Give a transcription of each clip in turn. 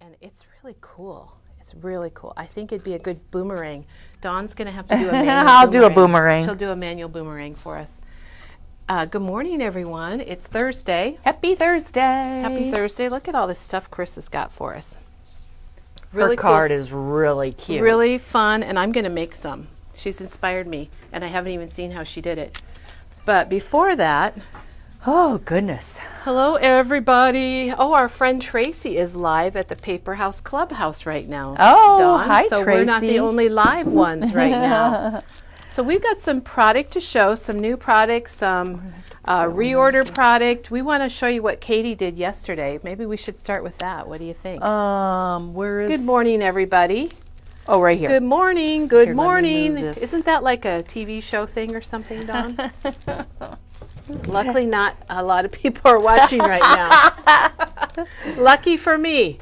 And it's really cool. It's really cool. I think it'd be a good boomerang. Dawn's going to have to do a manual I'll do a boomerang. She'll do a manual boomerang for us. Good morning, everyone. It's Thursday. Happy Thursday. Happy Thursday. Look at all this stuff Chris has got for us. Really Her card is really cute. Really fun, and I'm going to make some. She's inspired me, and I haven't even seen how she did it. But before that... Oh, goodness. Hello, everybody. Oh, our friend Tracy is live at the Paper House Clubhouse right now. Oh, Dawn. hi, so Tracy. So we're not the only live ones right now. So we've got some product to show, some new products, some reorder product. We want to show you what Katie did yesterday. Maybe we should start with that. What do you think? Where is... Good morning, everybody. Oh, right here. Good morning. Good Here, morning. Isn't that like a TV show thing or something, Dawn? Luckily, not a lot of people are watching right now. Lucky for me.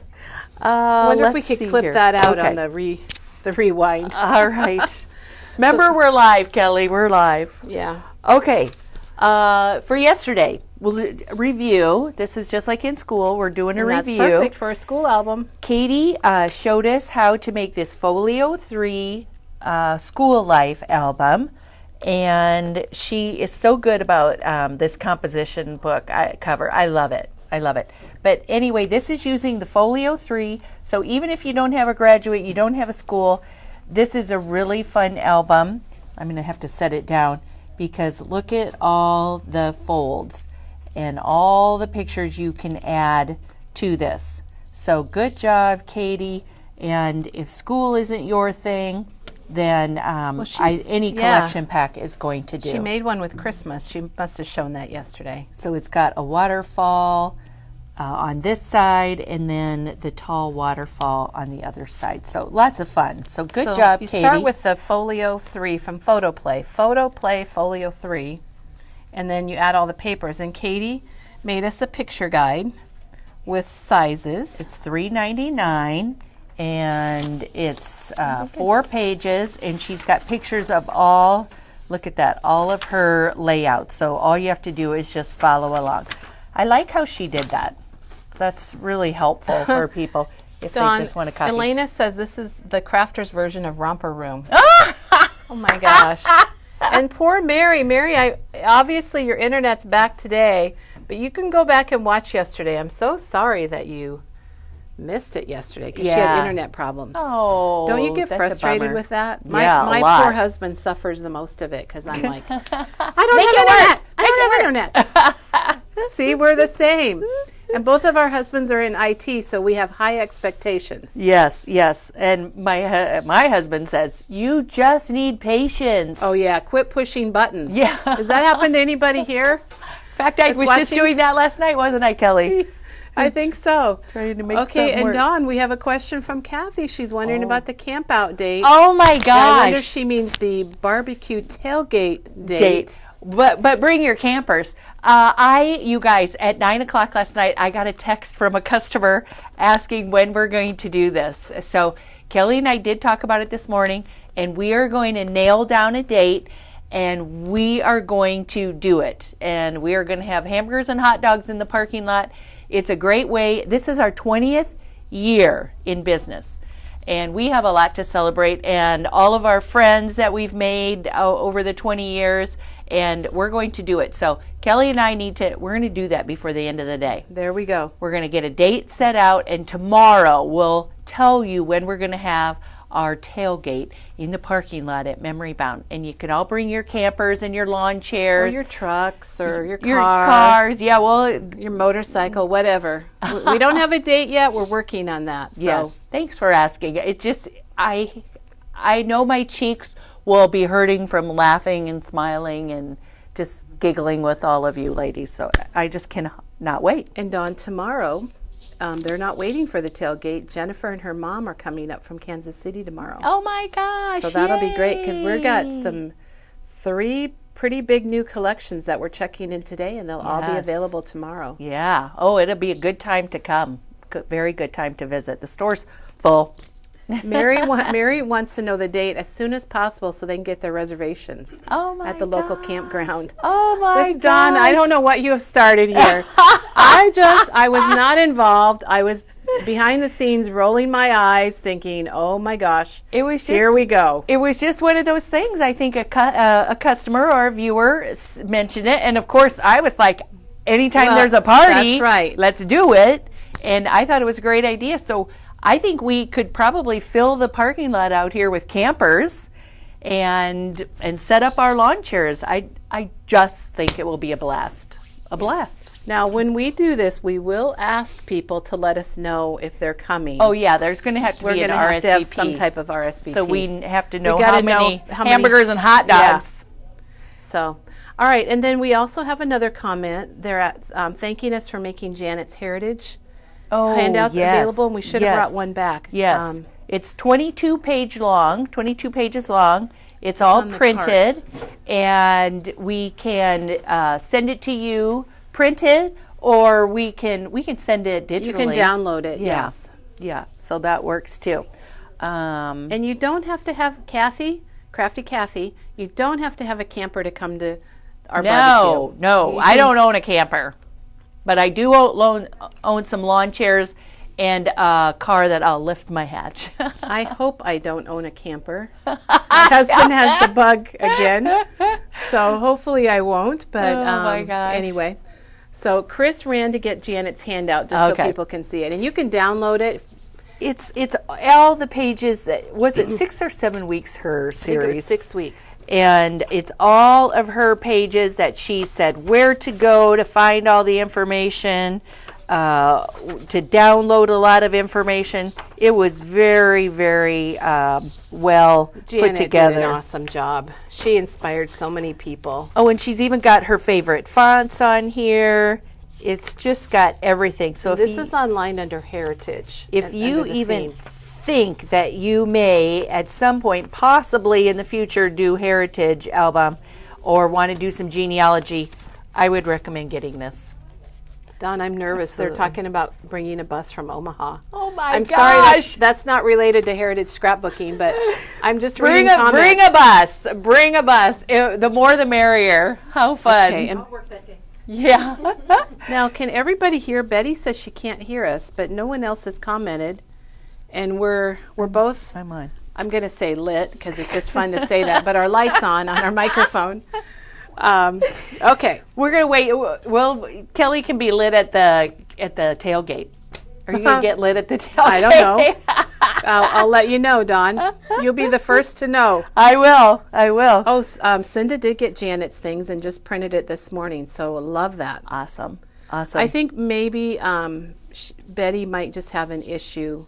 Wonder if we could clip that out on the rewind. All right. Remember, we're live, Kelly. We're live. Yeah. Okay. For yesterday, we'll review. This is just like in school. We're doing a review. That's perfect for a school album. Katie showed us how to make this Folio 3 School Life album. And she is so good about this composition book cover. I love it. I love it. But anyway, this is using the Folio 3. So even if you don't have a graduate, you don't have a school, this is a really fun album. I'm going to have to set it down because look at all the folds and all the pictures you can add to this. So good job, Katie. And if school isn't your thing, then any collection pack is going to do. She made one with Christmas. She must have shown that yesterday. So it's got a waterfall on this side and then the tall waterfall on the other side. So lots of fun. So good job, Katie. You start with the Folio 3 from Photoplay. Photoplay Folio 3. And then you add all the papers. And Katie made us a picture guide with sizes. It's $3.99. And it's 4 pages, and she's got pictures of all, look at that, all of her layouts. So all you have to do is just follow along. I like how she did that. That's really helpful for people if Dawn, they just want to copy. Elena says this is the crafter's version of Romper Room. Oh my gosh. And poor Mary. Mary, obviously your internet's back today, but you can go back and watch yesterday. I'm so sorry that you missed it yesterday because she had internet problems. Oh, don't you get frustrated with that? My poor husband suffers the most of it because I'm like, I don't have internet. See, we're the same. And both of our husbands are in IT, so we have high expectations. Yes, yes. And my husband says, you just need patience. Oh, yeah. Quit pushing buttons. Yeah. Does that happen to anybody here? In fact, I was just doing that last night, wasn't I, Kelly? I think so. Trying to make okay, and work. Dawn, we have a question from Kathy. She's wondering about the camp out date. Oh my gosh. I wonder if she means the barbecue tailgate date. But bring your campers. You guys, at 9 o'clock last night, I got a text from a customer asking when we're going to do this. So Kelly and I did talk about it this morning, and we are going to nail down a date, and we are going to do it. And we are going to have hamburgers and hot dogs in the parking lot. It's a great way. This is our 20th year in business, and we have a lot to celebrate, and all of our friends that we've made over the 20 years, and we're going to do it. So Kelly and I we're going to do that before the end of the day. There we go. We're going to get a date set out, and tomorrow we'll tell you when we're going to have our tailgate in the parking lot at Memory Bound. And you can all bring your campers and your lawn chairs. Or your trucks or your cars. Yeah, well, your motorcycle, whatever. We don't have a date yet. We're working on that. So. Yes. Thanks for asking. It just, I know my cheeks will be hurting from laughing and smiling and just giggling with all of you ladies. So I just cannot wait. And Dawn, tomorrow, they're not waiting for the tailgate. Jennifer and her mom are coming up from Kansas City tomorrow. Oh my gosh. So that'll be great because we've got 3 pretty big new collections that we're checking in today, and they'll all be available tomorrow. Yeah. Oh, it'll be a good time to come. Very good time to visit. The store's full. Mary wants to know the date as soon as possible so they can get their reservations at the local campground. Oh my God! Dawn, I don't know what you have started here. I was not involved. I was behind the scenes rolling my eyes thinking, oh my gosh, It was just, here we go. It was just one of those things. I think a customer or a viewer mentioned it, and of course I was like, anytime Well, there's a party, that's right. let's do it. And I thought it was a great idea. So I think we could probably fill the parking lot out here with campers and set up our lawn chairs. I just think it will be a blast. A blast. Now, when we do this, we will ask people to let us know if they're coming. Oh yeah, there's going to have to We're be an going to have to have RSVP. some type of RSVP. So we have to know gotta how many know how many- hamburgers and hot Yeah. dogs. So, all right, and then we also have another comment. They're thanking us for making Janet's Heritage handouts available, and we should have brought one back. Yes. It's 22 pages long. It's all on the printed, and we can send it to you printed, or we can send it digitally. You can download it. Yeah. Yes. Yeah, so that works too. And you don't have to have Crafty Kathy. You don't have to have a camper to come to our barbecue. No, You I can- don't own a camper, but I do own some lawn chairs and a car that I'll lift my hatch. I hope I don't own a camper. My husband has the bug again, so hopefully I won't. But Oh, my gosh. anyway, so Chris ran to get Janet's handout just so Okay. people can see it, and you can download it. It's all the pages that was it 6 or 7 weeks her I think it was series. 6 weeks. And it's all of her pages that she said where to go to find all the information, to download a lot of information. It was very, very well Janet put together. did an awesome job. She inspired so many people. Oh, and she's even got her favorite fonts on here. It's just got everything. So This if is online under Heritage. if you under the even theme. think that you may at some point possibly in the future do Heritage album or want to do some genealogy, I would recommend getting this. Don, I'm nervous. Absolutely. They're talking about bringing a bus from Omaha. Oh my I'm sorry, that's not related to Heritage scrapbooking, but I'm just Bring reading comments. bring a bus. The more the merrier. How fun. Okay, and Yeah. now, can everybody hear? Betty says she can't hear us, but no one else has commented, and we're both. I'm on. I'm going to say lit because it's just fun to say that, but our light's on our microphone. Okay. We're gonna wait. Well, Kelly can be lit at the tailgate. Are you gonna get lit at the tailgate? I don't know. I'll let you know, Dawn. You'll be the first to know. I will. Oh, Cinda did get Janet's things and just printed it this morning, so love that. Awesome. I think maybe Betty might just have an issue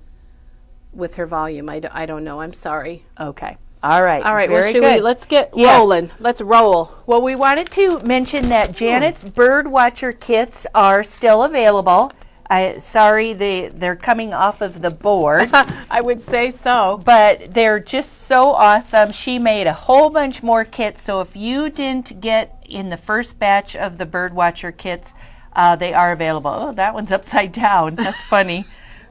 with her volume. I don't know. I'm sorry. Okay. All right. All right. Very Well, good. let's get Yes. rolling. Let's roll. Well, we wanted to mention that Janet's Bird Watcher kits are still available. Sorry, they're coming off of the board, I would say so. but they're just so awesome. She made a whole bunch more kits, so if you didn't get in the first batch of the Bird Watcher kits, they are available. Oh, that one's upside down. That's funny.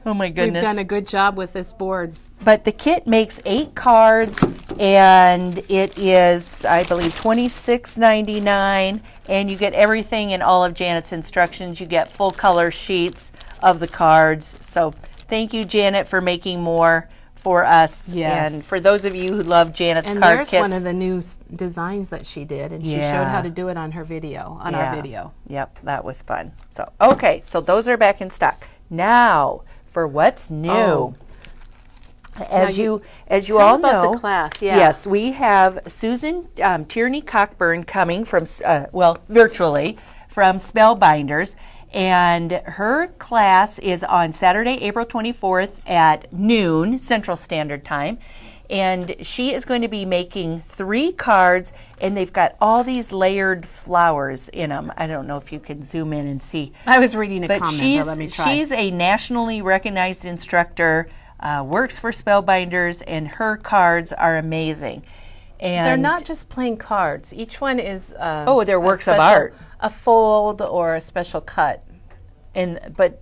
Oh my We've goodness. done a good job with this board. But the kit makes 8 cards, and it is, I believe, $26.99, and you get everything in all of Janet's instructions. You get full color sheets of the cards. So thank you, Janet, for making more for us. Yes. And for those of you who love Janet's And card there's kits. one of the new designs that she did, and she showed Yeah. how to do it on her video, on our video. Yep, that was fun. So, okay, so those are back in stock. Now, for what's new. Oh. As Now you Tell all about know, the class, yeah. yes, we have Susan Tierney Cockburn coming from, virtually from Spellbinders, and her class is on Saturday, April 24th at noon Central Standard Time, and she is going to be making 3 cards, and they've got all these layered flowers in them. I don't know if you can zoom in and see. I was reading a But comment, but let me try. she's a nationally recognized instructor, works for Spellbinders, and her cards are amazing. And They're not just plain cards. Each one is they're a works of special- art. a fold or a special cut. but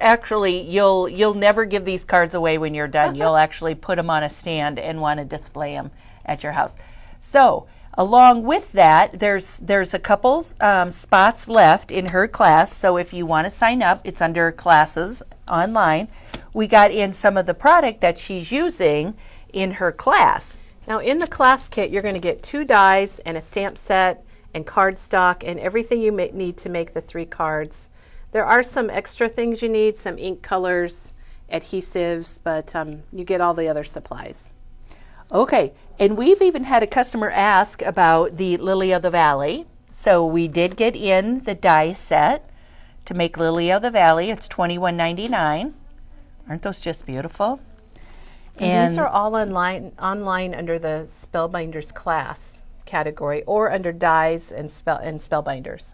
actually you'll never give these cards away when you're done. You'll actually put them on a stand and want to display them at your house. So Along with that, there's a couple spots left in her class. So if you want to sign up, it's under classes online. We got in some of the product that she's using in her class. Now in the class kit, you're going to get 2 dies and a stamp set and cardstock and everything you need to make the 3 cards. There are some extra things you need, some ink colors, adhesives, but you get all the other supplies. Okay, and we've even had a customer ask about the Lily of the Valley. So we did get in the die set to make Lily of the Valley. It's $21.99. Aren't those just beautiful? And these are all online under the Spellbinders class category or under dies and Spellbinders.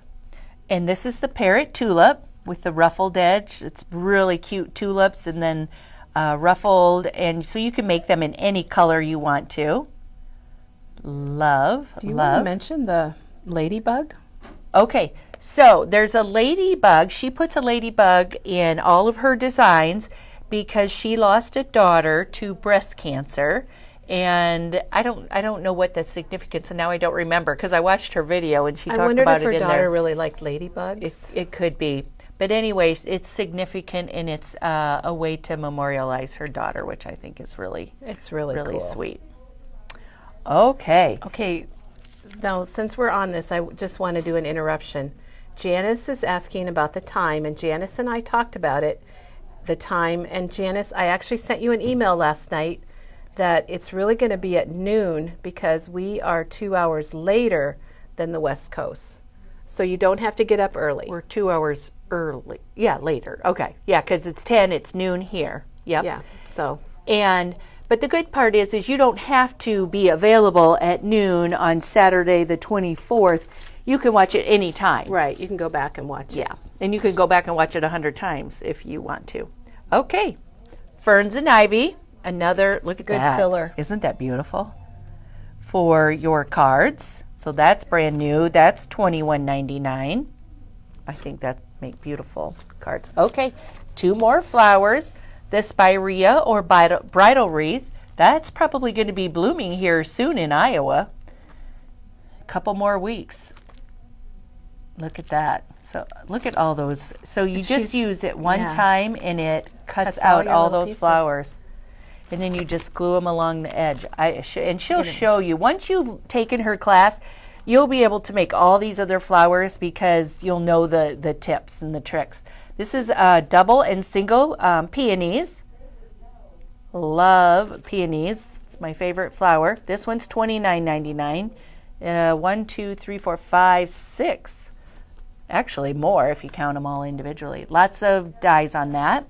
And this is the Parrot Tulip with the ruffled edge. It's really cute tulips and then ruffled, and so you can make them in any color you want to. Love. Do you want to mention the ladybug? Okay, so there's a ladybug. She puts a ladybug in all of her designs because she lost a daughter to breast cancer. And I don't know what the significance, and now I don't remember because I watched her video and she talked about it in there. I wondered if her daughter really liked ladybugs. It could be. But anyways, it's significant and it's a way to memorialize her daughter, which I think is really cool. Sweet. Okay. Okay. Now, since we're on this, I just want to do an interruption. Janice is asking about the time, and Janice and I talked about it, the time. And Janice, I actually sent you an email last night that it's really going to be at noon because we are 2 hours later than the West Coast. So you don't have to get up early. We're 2 hours early. Yeah, later. Okay. Yeah, because it's 10, it's noon here. Yep. Yeah. So. But the good part is you don't have to be available at noon on Saturday the 24th. You can watch it any time. Right. You can go back and watch it. Yeah. And you can go back and watch it 100 times if you want to. Okay. Ferns and Ivy. Another, look at that. Good filler. Isn't that beautiful? For your cards. So that's brand new. That's $21.99. I think that make beautiful cards. Okay, 2 more flowers. The spirea or bridal wreath. That's probably going to be blooming here soon in Iowa. A couple more weeks. Look at that. So look at all those. So you just use it one time and it cuts out all those pieces. Flowers. And then you just glue them along the edge. And she'll show you. Once you've taken her class, you'll be able to make all these other flowers because you'll know the tips and the tricks. This is double and single peonies. Love peonies. It's my favorite flower. This one's $29.99. 1, 2, 3, 4, 5, 6. Actually more if you count them all individually. Lots of dies on that.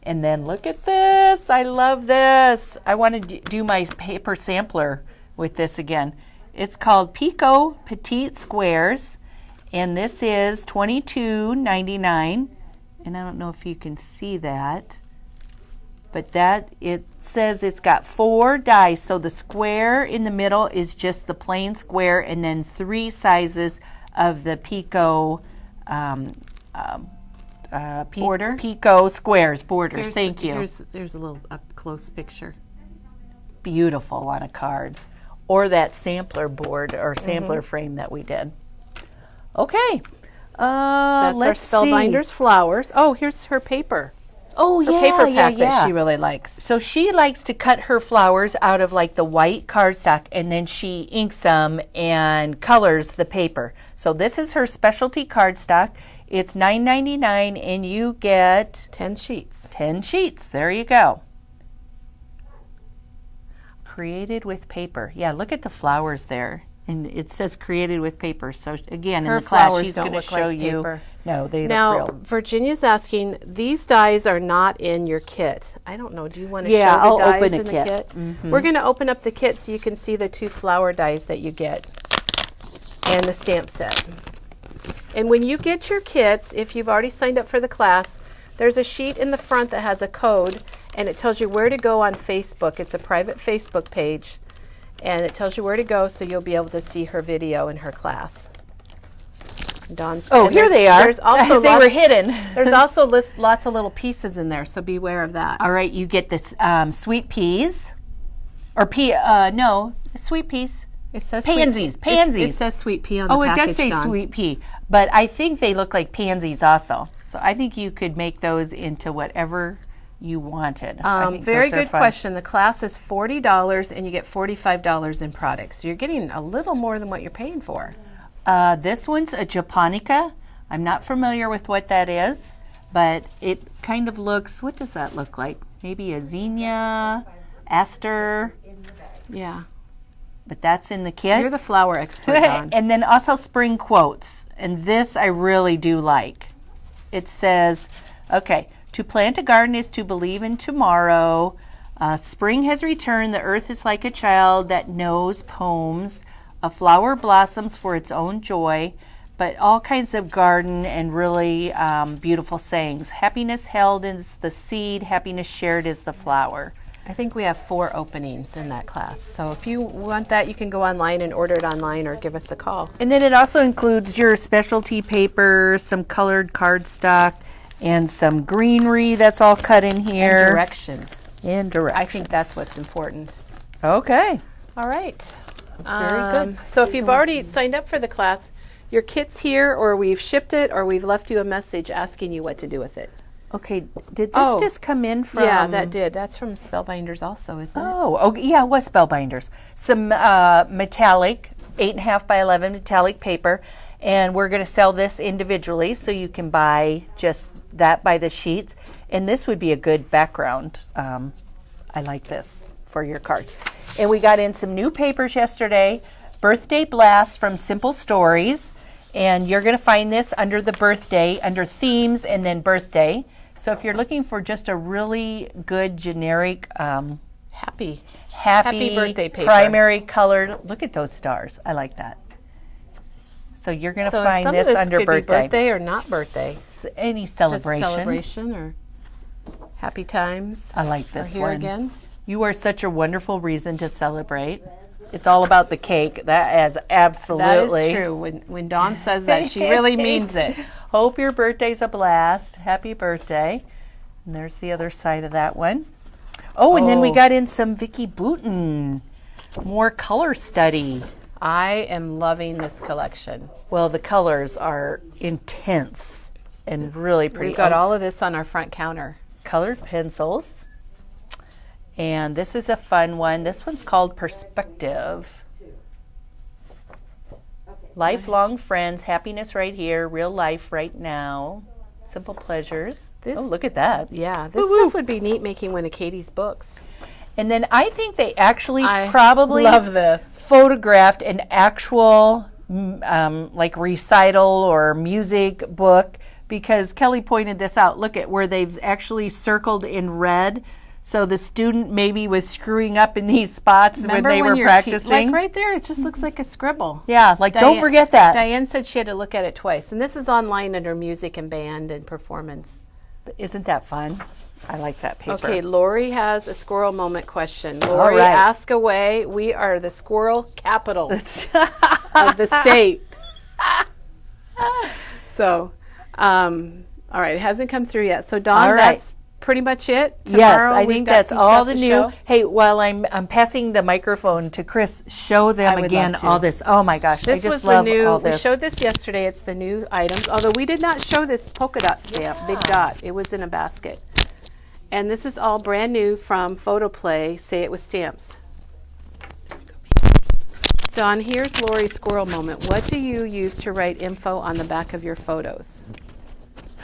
And then look at this. I love this. I want to do my paper sampler with this again. It's called Pico Petite Squares, and this is $22.99. And I don't know if you can see that, but it says it's got 4 dies. So the square in the middle is just the plain square, and then 3 sizes of the Pico border? Pico squares, borders. Thank you. There's a little up close picture. Beautiful on a card. Or that sampler board or sampler frame that we did. Okay. That's let's our Spellbinders flowers. Oh, here's her paper. Oh, her paper pack that she really likes. So she likes to cut her flowers out of like the white cardstock, and then she inks them and colors the paper. So this is her specialty cardstock. It's $9.99, and you get 10 sheets. 10 sheets. There you go. Created with paper. Yeah, look at the flowers there. And it says created with paper. So again, her in the class, flowers she's don't going to look show like you. paper. No, they now, look real. Virginia's asking, these dies are not in your kit. I don't know. Do you want to Yeah, show the I'll dies open a in kit. the kit? We're going to open up the kit so you can see the 2 flower dies that you get and the stamp set. And when you get your kits, if you've already signed up for the class, there's a sheet in the front that has a code, and it tells you where to go on Facebook. It's a private Facebook page, and it tells you where to go so you'll be able to see her video in her class. Here they are. There's also they were hidden. There's also lots of little pieces in there, so beware of that. All right, you get this sweet peas, or sweet peas. It says Pansies, Sweet, pansies. It says sweet pea on the Oh, it package, does say Dawn. sweet pea, but I think they look like pansies also. So I think you could make those into whatever you wanted. I think Very those are good fun. question. The class is $40 and you get $45 in products. So you're getting a little more than what you're paying for. This one's a japonica. I'm not familiar with what that is, but it kind of looks, what does that look like? Maybe a zinnia, aster, Yeah. but that's in the kit. You're the flower expert, Dawn. And then also spring quotes. And this I really do like. It says, okay, to plant a garden is to believe in tomorrow. Spring has returned. The earth is like a child that knows poems. A flower blossoms for its own joy. But all kinds of garden and really beautiful sayings. Happiness held is the seed. Happiness shared is the flower. I think we have 4 openings in that class. So if you want that, you can go online and order it online or give us a call. And then it also includes your specialty paper, some colored cardstock, and some greenery that's all cut in here. And directions. And directions. I think that's what's important. Okay. All right. Very good. So if you've already signed up for the class, your kit's here, or we've shipped it, or we've left you a message asking you what to do with it. Okay. Did this Oh. just come in from? Yeah, that did. That's from Spellbinders also, isn't it? Oh, yeah, it was Spellbinders. Some metallic, 8.5 by 11 metallic paper, and we're going to sell this individually, so you can buy just that by the sheets. And this would be a good background. I like this for your cards. And we got in some new papers yesterday. Birthday Blast from Simple Stories. And you're going to find this under the birthday, under themes, and then birthday. So if you're looking for just a really good generic, Happy happy birthday paper. primary colored, look at those stars. I like that. So you're going to So find some this of this under could be birthday. birthday or not birthday. Any Just celebration. celebration or happy times. I like Are this here one. again. You are such a wonderful reason to celebrate. It's all about the cake. That is absolutely That is true. When Dawn says that, she really means it. Hope your birthday's a blast. Happy birthday. And there's the other side of that one. Oh, and then we Oh. got in some Vicky Boutin. More color study. I am loving this collection. Well, the colors are intense and really pretty. We've got all of this on our front counter. Colored pencils. And this is a fun one. This one's called Perspective. Lifelong friends, happiness right here, real life right now, simple pleasures. This- Oh, look at that. Yeah, this Woo-woo. stuff would be neat making one of Katie's books. And then I think they actually I probably love this. photographed an actual like recital or music book, because Kelly pointed this out. Look at where they've actually circled in red. So the student maybe was screwing up in these spots Remember when they were you're practicing. like right there, it just looks like a scribble. Yeah, like don't forget that. Diane said she had to look at it twice. And this is online under music and band and performance. Isn't that fun? I like that paper. Okay, Lori has a squirrel moment question. Lori, right. ask away. We are the squirrel capital of the state. So, all right, it hasn't come through yet. So, Dawn, All right. that's pretty much it. Yes, Tomorrow I we've think got that's some all stuff the to new. show. Hey, while I'm passing the microphone to Chris, show I them would again love to. all this. Oh my gosh, I This was just the love new. all We this. showed this yesterday. It's the new items. Although we did not show this polka dot stamp, big dot. It was in a basket. And this is all brand new from Photoplay. Say it with stamps. Dawn, here's Lori's squirrel moment. What do you use to write info on the back of your photos?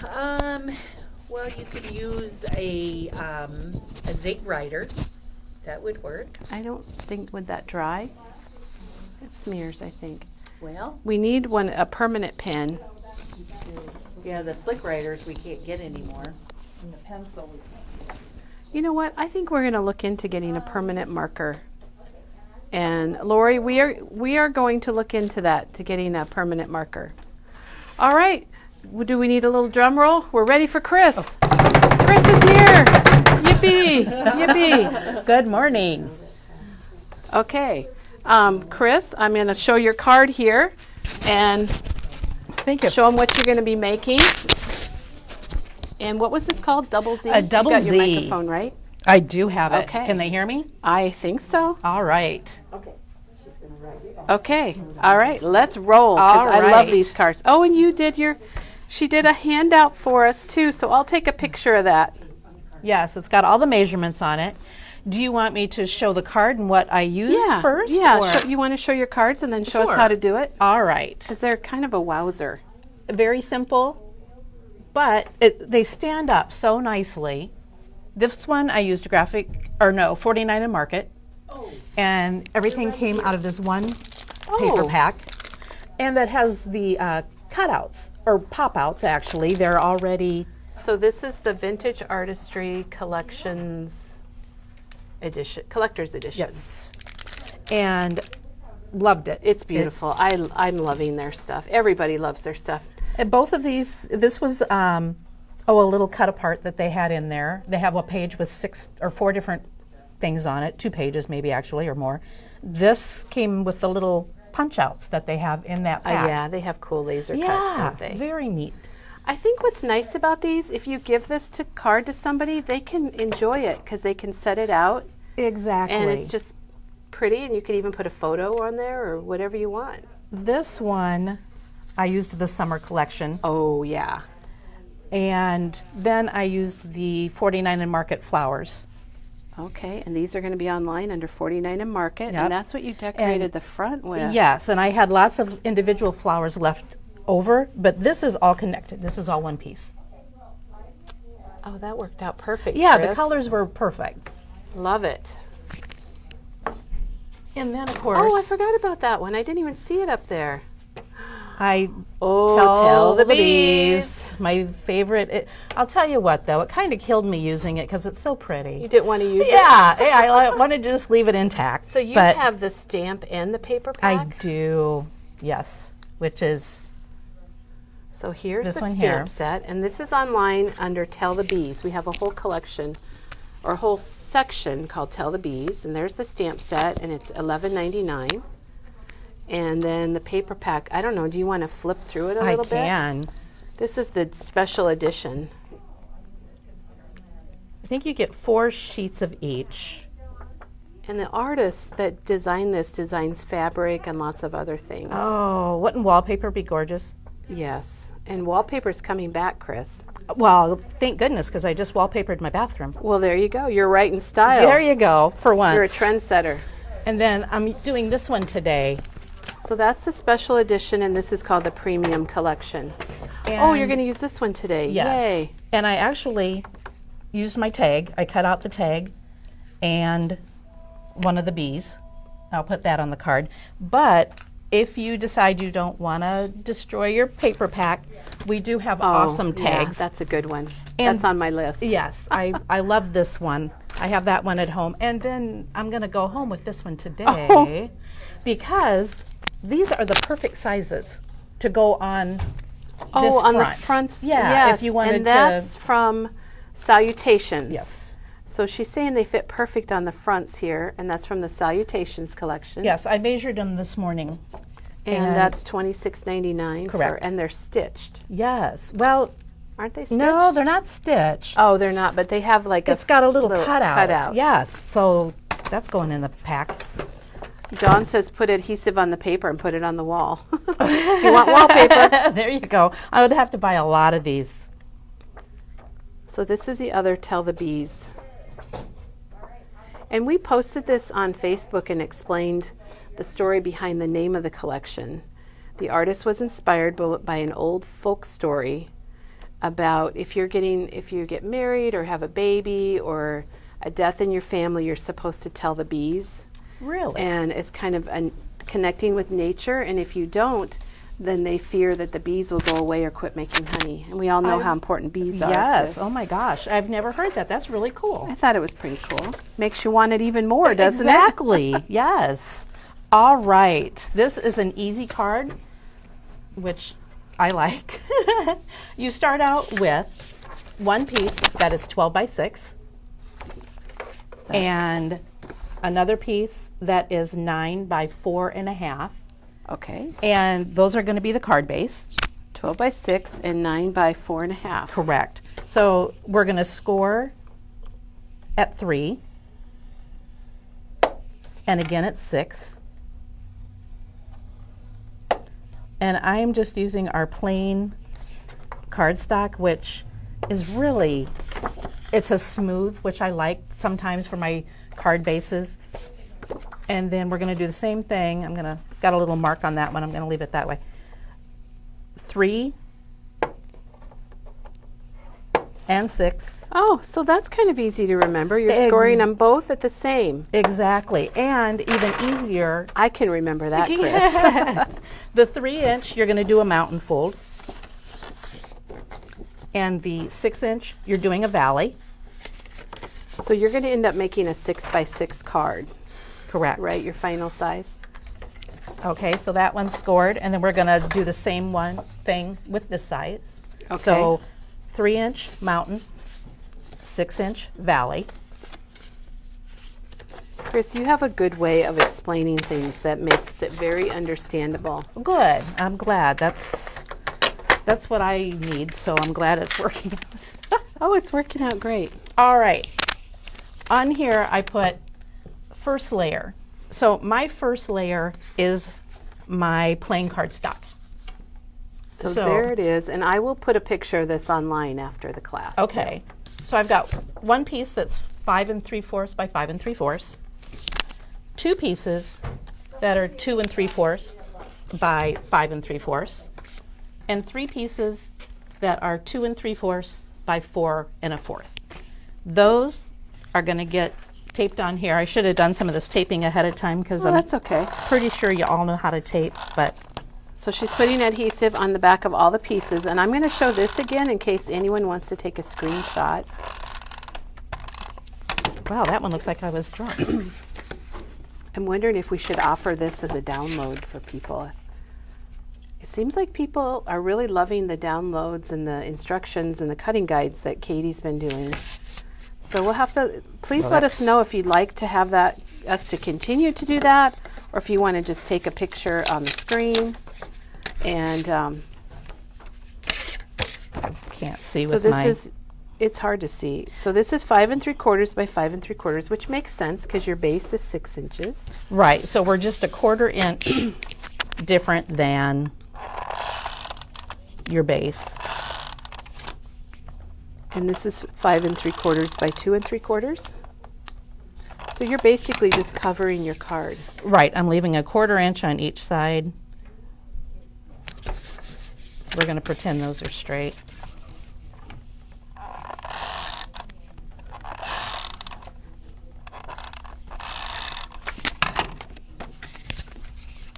Well, you could use a zinc writer. That would work. I don't think, would that dry? It smears, I think. Well, We need a permanent pen. yeah, the slick writers we can't get anymore. And the pencil. You know what? I think we're going to look into getting a permanent marker. And Lori, we are going to look into that, to getting a permanent marker. All right. Do we need a little drum roll? We're ready for Chris. Chris is here. Yippee! Yippee! Good morning. Okay. Chris, I'm going to show your card here and Thank you. show them what you're going to be making. And what was this called? Double Z? A double You got Z. your microphone, right? I do have it. Okay. Can they hear me? I think so. All right. Okay. She's gonna Okay. All right. Let's roll. 'Cause All I love right. these cards. Oh, and you did she did a handout for us too. So I'll take a picture of that. Yes, it's got all the measurements on it. Do you want me to show the card and what I use first? Yeah. or- You want to show your cards and then show us Sure. how to do it? All right. Because they're kind of a wowzer. Very simple, but they stand up so nicely. This one I used 49 and Market. And everything came out of this one paper Oh. pack. And that has the cutouts, or pop-outs actually. They're already, So this is the Vintage Artistry Collections edition, collector's edition. yes. And loved it. It's beautiful. I'm loving their stuff. Everybody loves their stuff. And both of these, this was a little cut apart that they had in there. They have a page with 6 or 4 different things on it, 2 pages maybe actually or more. This came with the little punch outs that they have in that pack. Yeah, they have cool laser cuts, Yeah, don't they? very neat. I think what's nice about these, if you give this card to somebody, they can enjoy it because they can set it out Exactly. and it's just pretty, and you can even put a photo on there or whatever you want. This one, I used the summer collection, Oh, yeah. and then I used the 49 and Market flowers. Okay, and these are going to be online under 49 and Market, Yep. and that's what you decorated the front with. Yes, and I had lots of individual flowers left over, but this is all connected. This is all one piece. Oh, that worked out perfect. Yeah, the Chris. colors were perfect. Love it. And then, of course, Oh, I forgot about that one. I didn't even see it up there. I Oh, tell the bees. My favorite. I'll tell you what, though, it kind of killed me using it because it's so pretty. You didn't want to use it? Yeah, I wanted to just leave it intact. So you but have the stamp and the paper I pack? do, yes, which is So here's This the one stamp here. set, and this is online under Tell the Bees. We have a whole collection, or a whole section called Tell the Bees, and there's the stamp set, and it's $11.99. And then the paper pack, I don't know, do you want to flip through it a I little bit? can. This is the special edition. I think you get 4 sheets of each. And the artist that designed this designs fabric and lots of other things. Oh, wouldn't wallpaper be gorgeous? Yes. And wallpaper's coming back, Chris. Well, thank goodness, because I just wallpapered my bathroom. Well, there you go. You're right in style. There you go, for once. You're a trendsetter. And then I'm doing this one today. So that's the special edition, and this is called the Premium Collection. Oh, you're And- going to use this one today. Yes. Yay. And I actually used my tag. I cut out the tag and one of the bees. I'll put that on the card. But if you decide you don't want to destroy your paper pack, we do have awesome tags. Yeah, that's a good one. And- That's on my list. Yes, I love this one. I have that one at home. And then I'm going to go home with this one today because these are the perfect sizes to go on this Oh, on front. the fronts. Yeah, yes. if you wanted and to. that's from Salutations. Yes. So she's saying they fit perfect on the fronts here, and that's from the Salutations collection. Yes, I measured them this morning. And that's $26.99. Correct. And they're stitched. Yes. Well, Aren't they stitched? no, they're not stitched. Oh, they're not, but they have like It's got a little cutout. cutout. Yes, so that's going in the pack. John says put adhesive on the paper and put it on the wall. If you want wallpaper. There you go. I would have to buy a lot of these. So this is the other Tell the Bees. And we posted this on Facebook and explained the story behind the name of the collection. The artist was inspired by an old folk story about if you get married or have a baby or a death in your family, you're supposed to tell the bees. Really? And it's kind of connecting with nature, and if you don't, then they fear that the bees will go away or quit making honey. And we all know how important bees are. Yes. to- Oh my gosh. I've never heard that. That's really cool. I thought it was pretty cool. Makes you want it even more, doesn't Exactly. Yes. All right. This is an easy card, which I like. You start out with one piece that is 12 by 6 and another piece that is 9 by 4.5. it? Okay. And those are going to be the card base. 12 by 6 and 9 by 4.5. Correct. So we're going to score at 3 and again at 6 And I'm just using our plain cardstock, which is really, it's a smooth, which I like sometimes for my card bases. And then we're going to do the same thing. Got a little mark on that one. I'm going to leave it that way. 3 and 6. Oh, so that's kind of easy to remember. You're scoring them both at the same. Exactly. And even easier, I can remember that, Chris. the 3-inch, you're going to do a mountain fold. And the 6-inch, you're doing a valley. So you're going to end up making a 6x6 card, Correct. right? Your final size. Okay, so that one's scored, and then we're going to do the same thing with this size. Okay. So 3-inch mountain, 6-inch valley. Chris, you have a good way of explaining things that makes it very understandable. Good. I'm glad. That's what I need, so I'm glad it's working out. Oh, it's working out great. All right. On here, I put first layer. So my first layer is my plain cardstock. So there it is, and I will put a picture of this online after the class. Okay. So I've got one piece that's 5 3/4 by 5 3/4, 2 pieces that are 2 3/4 by 5 3/4, and 3 pieces that are 2 3/4 by 4 1/4. Those are going to get taped on here. I should have done some of this taping ahead of time because Oh, I'm that's okay. pretty sure you all know how to tape, but So she's putting adhesive on the back of all the pieces, and I'm going to show this again in case anyone wants to take a screenshot. wow, that one looks like I was drunk. I'm wondering if we should offer this as a download for people. It seems like people are really loving the downloads and the instructions and the cutting guides that Katie's been doing. So we'll have to, please Well, let us that's- know if you'd like to have that, us to continue to do that, or if you want to just take a picture on the screen. And Can't see so with this my... is, it's hard to see. So this is 5 3/4 by 5 3/4, which makes sense because your base is 6 inches. Right, so we're just a 1/4 inch different than your base. And this is 5 3/4 by 2 3/4. So you're basically just covering your card. Right, I'm leaving a 1/4 inch on each side. We're going to pretend those are straight.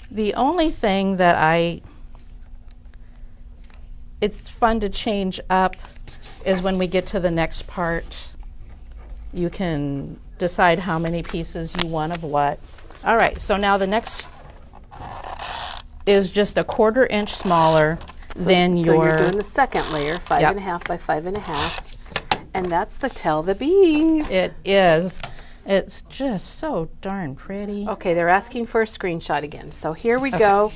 The only thing that it's fun to change up is when we get to the next part. You can decide how many pieces you want of what. All right, so now the next is just a 1/4 inch smaller than So your... you're doing the second layer, 5 Yep. 1/2 by 5 1/2. And that's the Tell the Bees. It is. It's just so darn pretty. Okay, they're asking for a screenshot again. So here we go.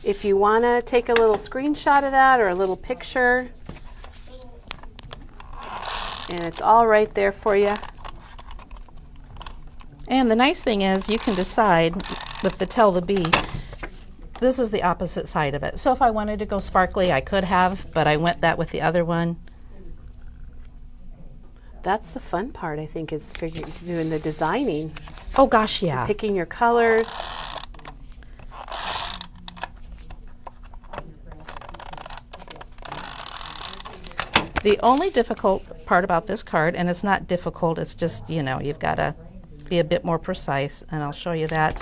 If you want to take a little screenshot of that or a little picture, and it's all right there for you. And the nice thing is you can decide with the Tell the Bee, this is the opposite side of it. So if I wanted to go sparkly, I could have, but I went that with the other one. That's the fun part, I think, is doing the designing, Oh gosh, yeah. picking your colors. The only difficult part about this card, and it's not difficult, it's just, you've got to be a bit more precise, and I'll show you that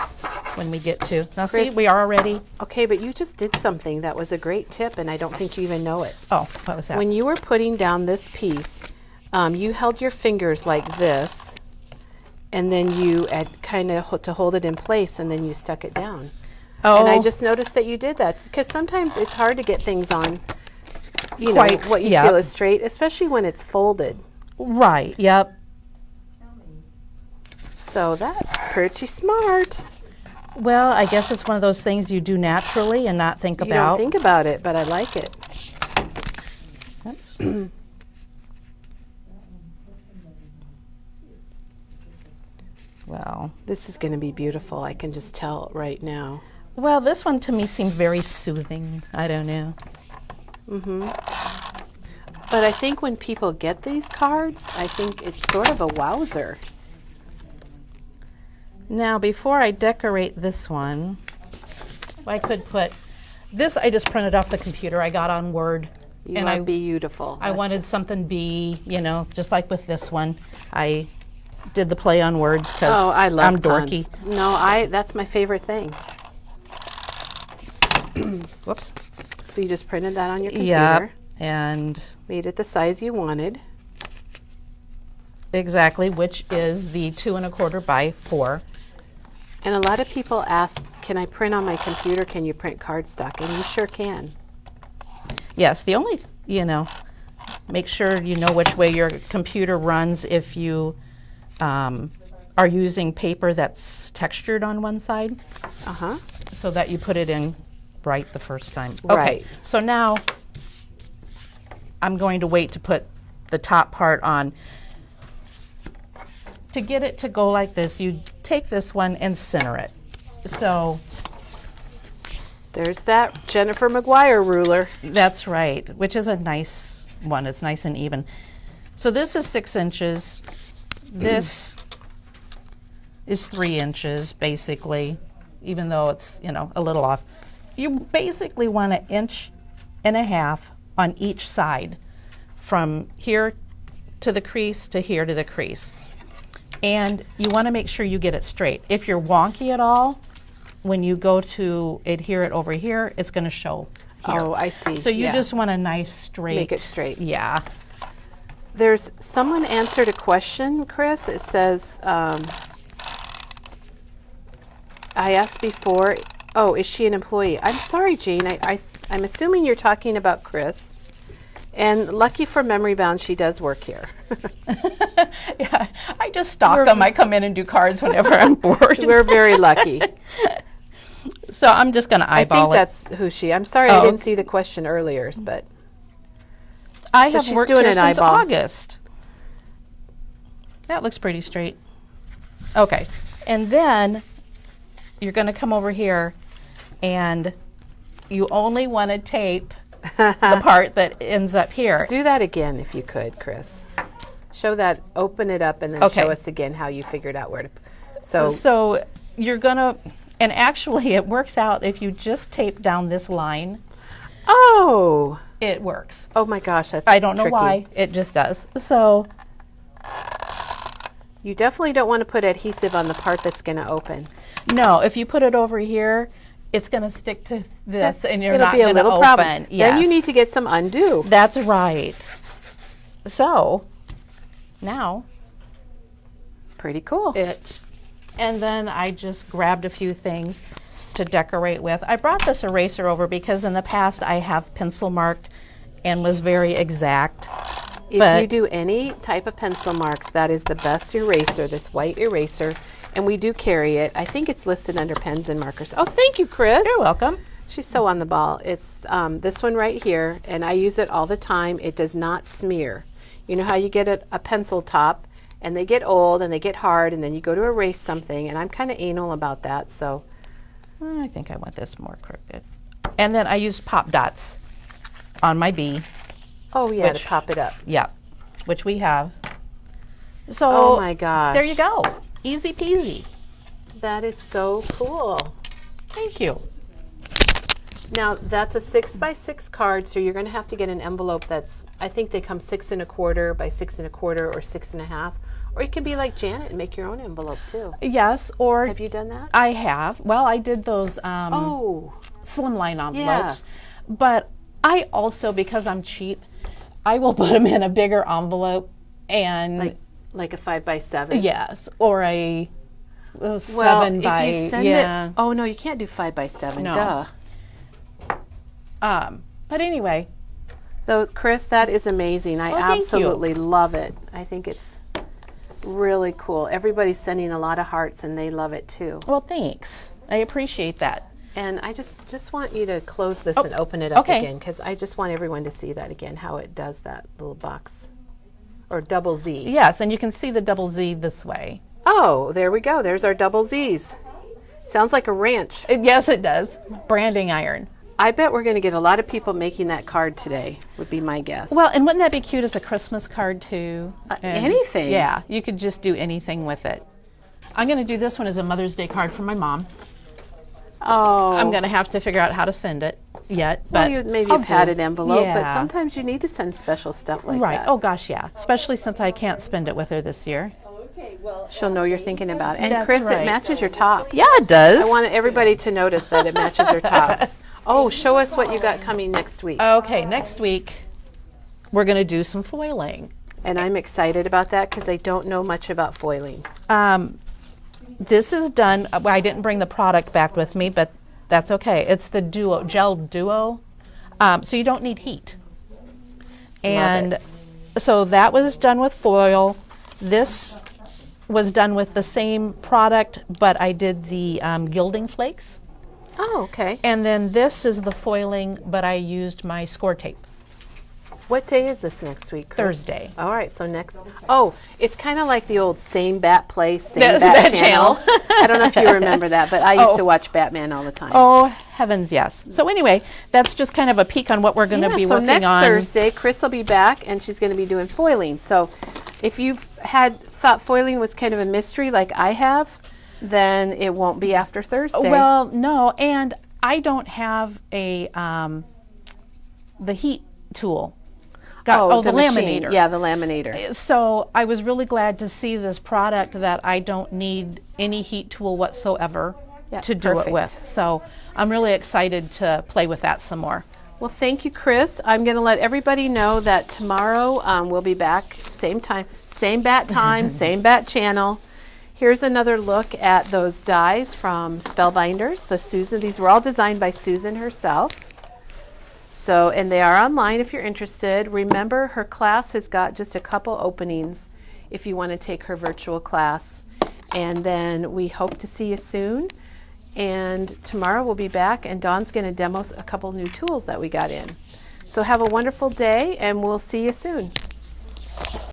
when we get to. Now see, Chris. we are already... Okay, but you just did something that was a great tip, and I don't think you even know it. Oh, what was that? When you were putting down this piece, you held your fingers like this, and then you kind of to hold it in place, and then you stuck it down. Oh. And I just noticed that you did that because sometimes it's hard to get things on, Quite, what you yeah. feel is straight, especially when it's folded. Right, yep. So that's pretty smart. Well, I guess it's one of those things you do naturally and not think You about. don't think about it, but I like it. That's- well, This is going to be beautiful. I can just tell right now. Well, this one to me seemed very soothing. I don't know. But I think when people get these cards, I think it's sort of a wowzer. Now, before I decorate this one, I could put this. I just printed off the computer. I got on Word, You are beautiful. I wanted something B, you know, just like with this one. I did the play on words because I love I'm dorky. puns. No, that's my favorite thing. Whoops. So you just printed that on your computer. Yeah, and Made it the size you wanted. exactly, which is the 2 1/4 by 4. And a lot of people ask, can I print on my computer? Can you print cardstock? And you sure can. Yes, the only, make sure you know which way your computer runs if you are using paper that's textured on one side, Uh-huh. so that you put it in right the first time. Right. Okay, so now I'm going to wait to put the top part on. To get it to go like this, you take this one and center it. So There's that Jennifer McGuire ruler. that's right, which is a nice one. It's nice and even. So this is 6 inches. This is 3 inches, basically, even though it's, a little off. You basically want 1.5 inches on each side, from here to the crease to here to the crease. And you want to make sure you get it straight. If you're wonky at all, when you go to adhere it over here, it's going to show here. Oh, I see. So you Yeah. just want a nice straight. Make it straight. Yeah. There's someone answered a question, Chris. It says, I asked before, is she an employee? I'm sorry, Jean. I'm assuming you're talking about Chris. And lucky for Memory Bound, she does work here. Yeah. I just stalk them. I come in and do cards whenever I'm bored. We're very lucky. So I'm just going to I eyeball think it. that's who she. I'm sorry I Oh. didn't see the question earlier, but I so have she's worked doing here an since eyeball. August. That looks pretty straight. Okay. And then you're going to come over here and you only want to tape the part that ends up here. do that again if you could, Chris. Show that. Open it up and then Okay. show us again how you figured out where to. So So you're going to, and actually it works out if you just tape down this line, oh works. my gosh, that's I don't know tricky. why, it just does. So You definitely don't want to put adhesive on the part that's going to open. no, if you put it over here, it's going to stick to this and you're It'll not be a going to little open. problem. Yes. Then you need to get some undo. That's right. So now Pretty cool. and then I just grabbed a few things to decorate with. I brought this eraser over because in the past I have pencil marked and was very exact. If but- you do any type of pencil marks, that is the best eraser, this white eraser. And we do carry it. I think it's listed under pens and markers. Oh, thank you, Chris. You're welcome. She's so on the ball. It's this one right here, and I use it all the time. It does not smear. You know how you get a pencil top, and they get old, and they get hard, and then you go to erase something, and I'm kind of anal about that, so. I think I want this more crooked. And then I used pop dots on my B. Oh, yeah, Which- to pop it up. Yep, which we have. So Oh, my gosh. there you go. Easy peasy. That is so cool. Thank you. Now, that's a 6x6 card, so you're going to have to get an envelope that's, I think they come 6 1/4 by 6 1/4 or 6 1/2. Or you can be like Janet and make your own envelope, too. Yes, or Have you done that? I have. Well, I did those Oh, slimline envelopes. Yes. But I also, because I'm cheap, I will put them in a bigger envelope and like a 5x7. yes, or a Well, 7 if by you send it, oh no, you can't do 5x7. No. Duh. But anyway, Though, Chris, that is amazing. I Oh, thank you. absolutely love it. I think it's really cool. Everybody's sending a lot of hearts, and they love it too. well, thanks. I appreciate that. And I just want you to close this and open it up okay. again, because I just want everyone to see that again, how it does that little box. Or double Z. Yes, and you can see the double Z this way. Oh, there we go. There's our double Z's. Sounds like a ranch. Yes, it does. Branding iron. I bet we're going to get a lot of people making that card today, would be my guess. Well, and wouldn't that be cute as a Christmas card too? And anything. Yeah, you could just do anything with it. I'm going to do this one as a Mother's Day card for my mom. Oh. I'm going to have to figure out how to send it yet. Well, But maybe I'll a do padded it. envelope, but Yeah. sometimes you need to send special stuff like Right. that. Oh, gosh, yeah. Especially since I can't spend it with her this year. She'll know you're thinking about it. And That's Chris, right. it matches your top. Yeah, it does. I want everybody to notice that it matches her top. Oh, show us what you got coming next week. Okay, next week we're going to do some foiling. And I'm excited about that because I don't know much about foiling. This is done. Well, I didn't bring the product back with me, but that's okay. It's the Duo Gel Duo, so you don't need heat. And so that was done with foil. This was done with the same product, but I did the gilding flakes. Oh, okay. And then this is the foiling, but I used my score tape. What day is this next week, Chris? Thursday. All right, so next. Oh, it's kind of like the old Same Bat Place, Same That's Bat Bat Channel. Channel. I don't know if you remember that, but I used Oh. to watch Batman all the time. Oh, heavens, yes. So anyway, that's just kind of a peek on what we're going to be so working next on. Thursday, Chris will be back, and she's going to be doing foiling. So if you've thought foiling was kind of a mystery like I have, then it won't be after Thursday. Well, no, and I don't have a the heat tool. The machine. laminator. Yeah, the laminator. So I was really glad to see this product that I don't need any heat tool whatsoever Yeah, to do perfect. it with. So I'm really excited to play with that some more. Well, thank you, Chris. I'm going to let everybody know that tomorrow we'll be back, same time, same bat time, same bat channel. Here's another look at those dies from Spellbinders. These were all designed by Susan herself. So, and they are online if you're interested. Remember, her class has got just a couple openings if you want to take her virtual class. And then we hope to see you soon. And tomorrow we'll be back, and Dawn's going to demo a couple new tools that we got in. So have a wonderful day, and we'll see you soon.